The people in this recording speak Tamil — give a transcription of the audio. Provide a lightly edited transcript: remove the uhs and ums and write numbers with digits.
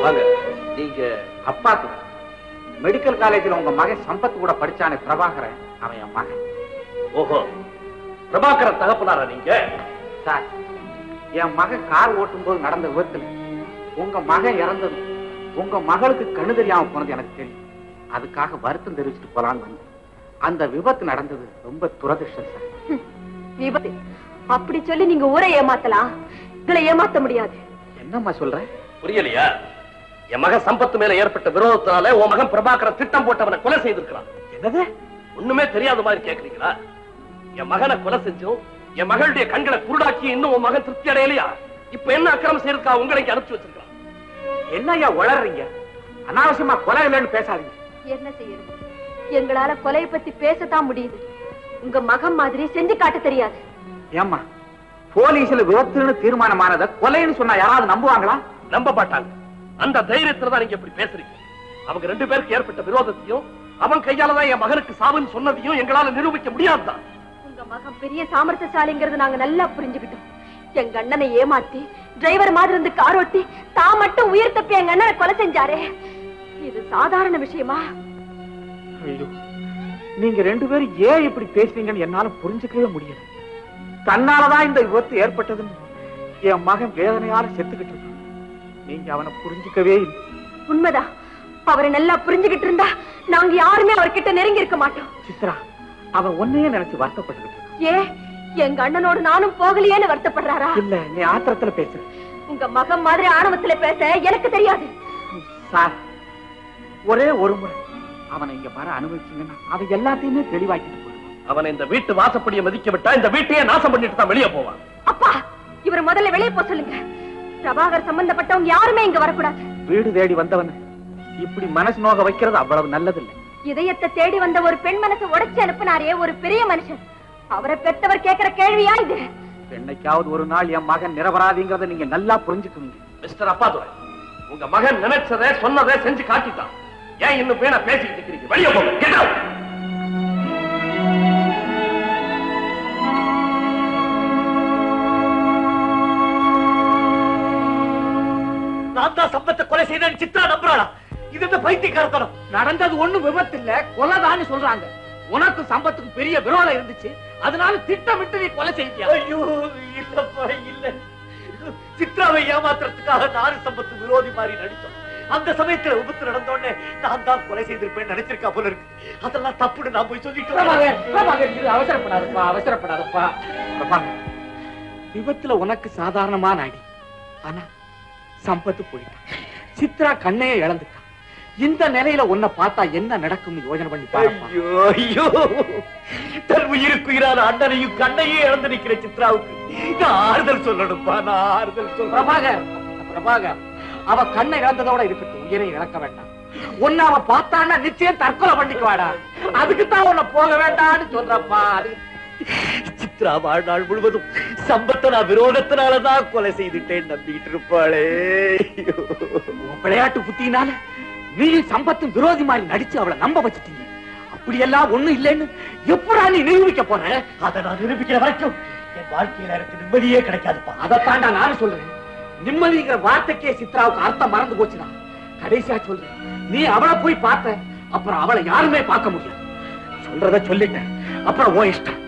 வாங்க. நீங்க அப்பாக்கு மெடிக்கல் காலேஜில் உங்க மகன் சம்பத் கூட படிச்சானே பிரபாகரன், அவன் என் மகன். ஓஹோ, பிரபாகரன் தகப்பனாரா நீங்க? சார், என் மகன் கார் ஓட்டும் போது நடந்த விபத்துல உங்க மகன் இறந்தது உங்க மகளுக்கு கண்ணு தெரியாம போனது எனக்கு தெரியும். அதுக்காக வருத்தம் தெரிவிச்சுட்டு போலான்னு வந்தேன். அந்த விபத்து நடந்தது ரொம்ப துரதிருஷ்டம் சார். விபத்து அப்படி சொல்லி நீங்க ஊரை ஏமாத்தலாம், இதுல ஏமாத்த முடியாது. என்னம்மா சொல்ற? புரியலையா? என் மகன் சம்பத்து மேல ஏற்பட்ட விரோதத்தினால உன் மகன் பிரபாகரன் திட்டம் போட்டவனை கொலை செய்திருக்கிறான். என்னது? ஒண்ணுமே தெரியாத மாதிரி கேக்குறீங்களா? என் மகனை கொலை செஞ்சும் என் மகளுடைய கண்களை குருடாக்கி இன்னும் உன் மகன் திருப்தி அடையலையா? இப்ப என்ன அக்கிரமம் செய்யறதுக்கா உங்களுக்கு அனுப்பிச்சு வச்சிருக்கான்? என்னய்யா உளறீங்க? அனாவசியமா கொலை இல்லைன்னு பேசாதீங்க. என்ன செய்யறது? எங்களால கொலையை பத்தி பேசத்தான் முடியுது. உங்க மகன் மாதிரி செஞ்சு காட்ட தெரியாது. ஏம்மா, போலீஸ்ல விபத்துன்னு தீர்மானமானதை கொலைன்னு சொன்னா யாராவது நம்புவாங்களா? நம்ப மாட்டாங்க. அந்த தைரியத்துல தான் நீங்க இப்படி பேசுறீங்க. அவங்க 2 பேருக்கு ஏற்பட்ட விரோதத்தையும் அவன் கையாலதான் என் மகனுக்கு சாவுன்னு சொன்னதையும் எங்களால நிரூபிக்க முடியாதுதான். உங்க மகன் பெரிய சாமர்த்தியசாலிங்கிறது நாங்க நல்லா புரிஞ்சுக்கிட்டோம். எங்க அண்ணனை ஏமாத்தி டிரைவர் மாதிரி இருந்து கார் ஓட்டி தான் மட்டும் உயிர் தப்பி எங்க அண்ணனை கொலை செஞ்சாரே, இது சாதாரண விஷயமா? ஐயோ, நீங்க 2 பேரும் ஏன் இப்படி பேசுறீங்கன்னு என்னால புரிஞ்சுக்கவே முடியல. தன்னாலதான் இந்த விபத்து ஏற்பட்டதுன்னு என் மகன் வேதனையால செத்துக்கிட்டு இருக்கான். நீங்க அவனை புரிஞ்சுக்கவே இல்லை. உண்மைதான். அவரை நல்லா புரிஞ்சுக்கிட்டு இருந்தா நாங்க யாருமே அவர்கிட்ட நெருங்கி இருக்க மாட்டோம். சித்ரா, அவன் ஒன்னையே நினைச்சு வருத்தப்பட்டுக்கிட்டு இருக்கான். ஏ, எங்க அண்ணனோடு நானும் போகலையேன்னு வருத்தப்படுறாரா? இல்ல, நீ ஆத்திரத்துல பேசுற. உங்க மகன் மாதிரி ஆணவத்துல பேச எனக்கு தெரியாது சார். ஒரே ஒரு முறை அவனை இங்க வர அனுபவிச்சீங்கன்னா அவன் எல்லாத்தையுமே தெளிவாக்கிட்டு போடுவான். அவனை இந்த வீட்டு வாசப்படியை மதிக்க விட்டா இந்த வீட்டையே நாசம் பண்ணிட்டு தான் வெளியே போவான். அப்பா, இவர் முதல்ல வெளியே போக சொல்லுங்க. பிரபாகர் சம்பந்தப்பட்டவங்க யாருமே இங்க வரக்கூடாது. வீடு தேடி வந்தவன் இப்படி மனசு நோக வைக்கிறது அவ்வளவு நல்லதில்லை. இதயத்தை தேடி வந்த ஒரு பெண் மனசை உடைச்சு அனுப்பினாரே ஒரு பெரிய மனுஷன், அவரை பெற்றவர் கேட்கிற கேள்வியா இது? என்னைக்காவது ஒரு நாள் என் மகன் நிரபராதிங்கிறத நீங்க நல்லா புரிஞ்சுக்குவீங்க. மிஸ்டர் அப்பாதுரை, உங்க மகன் நினைச்சதை சொன்னதை செஞ்சு காட்டிட்டான். ஏன் இன்னும் பேன பேசிட்டு இருக்கீங்க? வெளியே போங்க. Get out. நான் தான் சம்பத்தை கொலை செய்தேன்னு சித்ரா நம்புறாளா? இது என்ன பைத்தியக்காரத்தனம்? நடந்தது ஒண்ணும் விபத்து இல்ல, கொலைதான்னு சொல்றாங்க. உனக்கு சம்பத்துக்கு பெரிய விரோதம் இருந்துச்சு, அதனால திட்டமிட்டு நீ கொலை செய்தியா? ஐயோ, இல்லப்பா, இல்ல. சித்ராவை ஏமாத்துறதுக்காக நானும் சம்பத்து விரோதி மாதிரி நடிச்சோம். அந்த சமயத்துல விபத்து நடந்தோடனே நான் தான் கொலை செய்திருப்பேன் நினைச்சிருக்கா போல இருக்கு. அதெல்லாம் தப்புன்னு நான் போய் சொல்லிட்டு அவசரப்படாதப்பா, அவசரப்படாதப்பா. விபத்துல உனக்கு சாதாரணமான அடி, ஆனா சம்பத்து போயிட்டான். சித்ரா கண்ணையே இழந்துட்டான். இந்த நிலையில உன்னை பார்த்தா என்ன நடக்கும்னு யோசனை பண்ணி பாருப்பா. ஐயோ, தன் உயிருக்குயிரான அண்ணனையும் கண்ணையே இழந்து நிக்கிற சித்ராவுக்கு நான் ஆறுதல் சொல்லணும்பா, நான் ஆறுதல் சொல்ல. பிரபாகர், அவ கண்ணை இழந்ததோட இருக்கட்டும், உயிரை இழக்க வேண்டாம். உன்னை அவ பார்த்தான்னா நிச்சயம் தற்கொலை பண்ணிக்குவாடா. அதுக்குத்தான் உன்னை போக வேண்டாம்னு சொல்றப்பா. சித்ரா வாழ்நாள் முழுவதும் சம்பத்தை நான் விரோதத்தினாலதான் கொலை செய்துட்டேன் நம்பிட்டு இருப்பாளே. விளையாட்டு புத்தினால நீயும் சம்பத்தும் விரோதி மாதிரி நடிச்சு அவளை நம்ப வச்சுட்டீங்க. அப்படியெல்லாம் ஒண்ணும் இல்லைன்னு எப்படா நீ நிரூபிக்க போற? அதை நான் நிரூபிக்கிற வரைக்கும் என் வாழ்க்கையில எனக்கு நிம்மதியே கிடைக்காதுப்பா. அதைத்தாண்டா நானும் சொல்றேன். நிம்மதிங்கிற வார்த்தைக்கே சித்ராவுக்கு அர்த்தம் மறந்து போச்சுதான். கடைசியா சொல்றேன், நீ அவளை போய் பார்த்த அப்புறம் அவளை யாருமே பார்க்க முடியாது. சொல்றத சொல்லிட்டேன், அப்புறம் உன் இஷ்டம்.